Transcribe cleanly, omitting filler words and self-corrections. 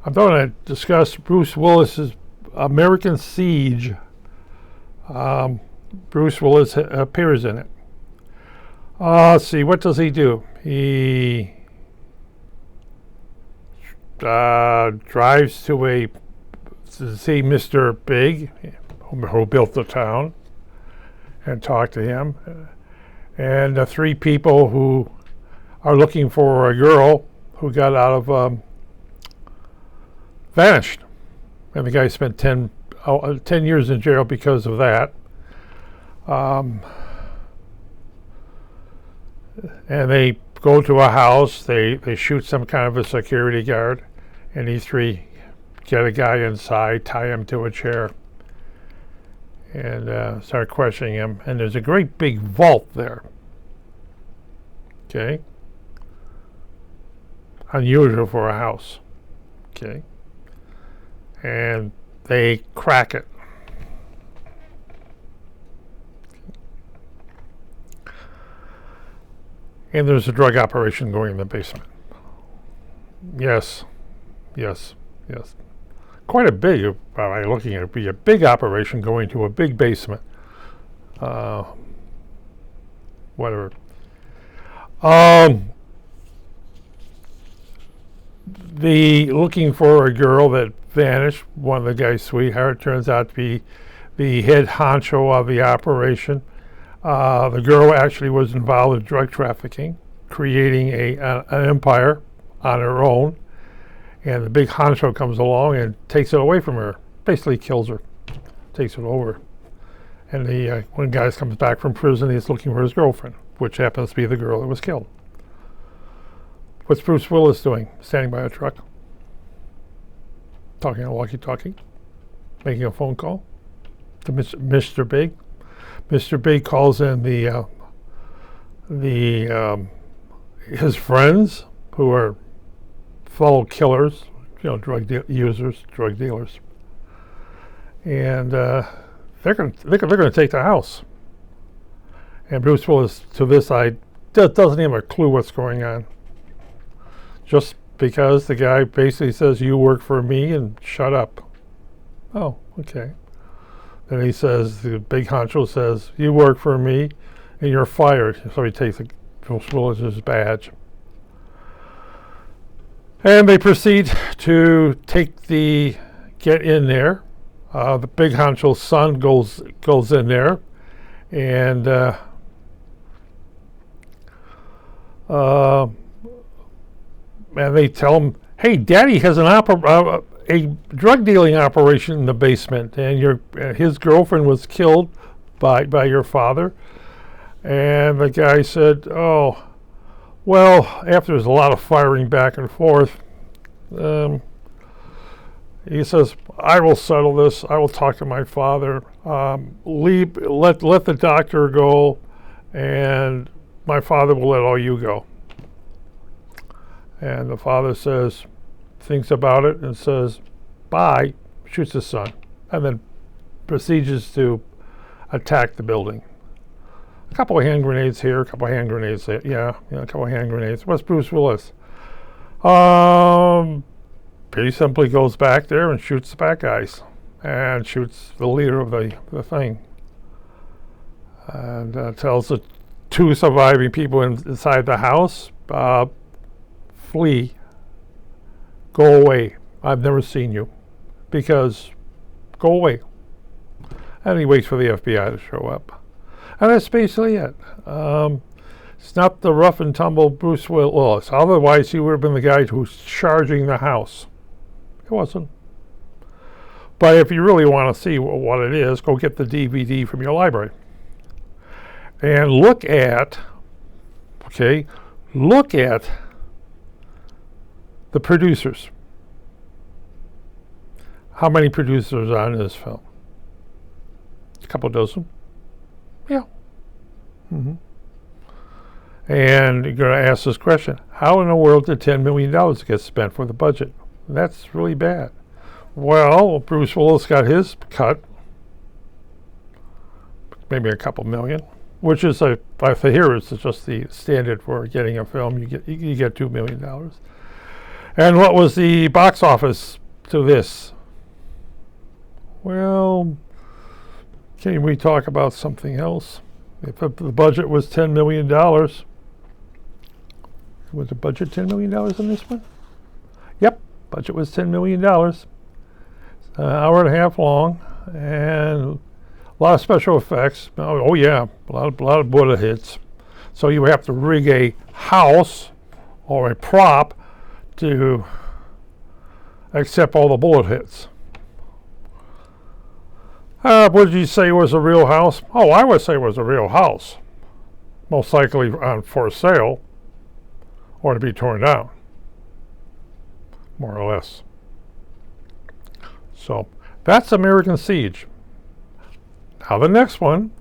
I'm going to discuss Bruce Willis's American Siege. Bruce Willis appears in it. Let's see, what does he do? He drives to see Mr. Big, who built the town, and talk to him. And the three people who are looking for a girl who got out of vanished. And the guy spent 10 years in jail because of that. And they go to a house, they shoot some kind of a security guard, and these three get a guy inside, tie him to a chair, and start questioning him. And there's a great big vault there. Okay? Unusual for a house. Okay? And they crack it. And there's a drug operation going in the basement. Yes. Quite a big, looking at it, be a big operation going to a big basement. Whatever. The looking for a girl that vanished, one of the guy's sweetheart, turns out to be the head honcho of the operation. The girl actually was involved in drug trafficking, creating an empire on her own, and the big honcho comes along and takes it away from her, basically kills her, takes it over. And when guy comes back from prison, he's looking for his girlfriend, which happens to be the girl that was killed. What's Bruce Willis doing? Standing by a truck, talking on a walkie-talkie, making a phone call to Mr. Big. Mr. Big calls in his friends, who are fellow killers, drug users, drug dealers, and they're going to take the house. And Bruce Willis, to this side, doesn't even have a clue what's going on. Just because the guy basically says, "You work for me," and shut up. Oh, okay. Then he says, the big honcho says, "You work for me, and you're fired." So he takes Bruce Willis's badge. And they proceed to get in there. The big honcho's son goes in there, and they tell him, "Hey, Daddy has a drug dealing operation in the basement, and his girlfriend was killed by your father." And the guy said, "Oh, well," after there's a lot of firing back and forth, he says, "I will settle this. I will talk to my father. Let the doctor go, and my father will let all you go." And the father thinks about it and says, "Bye," shoots his son, and then proceeds to attack the building. A couple of hand grenades here, a couple of hand grenades there. Yeah, a couple of hand grenades. What's Bruce Willis? Pretty simply goes back there and shoots the bad guys, and shoots the leader of the thing, and tells the two surviving people inside the house, "Flee. Go away. I've never seen you. Because go away." And he waits for the FBI to show up. And that's basically it. It's not the rough and tumble Bruce Willis. Otherwise, he would have been the guy who's charging the house. It wasn't. But if you really want to see what it is, go get the DVD from your library. And look at the producers. How many producers are on this film? A couple dozen. Yeah. Mm-hmm. And you're going to ask this question: how in the world did $10 million get spent for the budget? That's really bad. Well, Bruce Willis got his cut, maybe a couple million, which is for here it's just the standard for getting a film. You get $2 million. And what was the box office to this? Well, can we talk about something else? If the budget was $10 million, was the budget $10 million in this one? Yep, budget was $10 million. An hour and a half long, and a lot of special effects. Oh yeah, a lot of bullet hits. So you have to rig a house or a prop to accept all the bullet hits. What did you say was a real house? Oh, I would say it was a real house. Most likely on for sale or to be torn down, more or less. So that's American Siege. Now the next one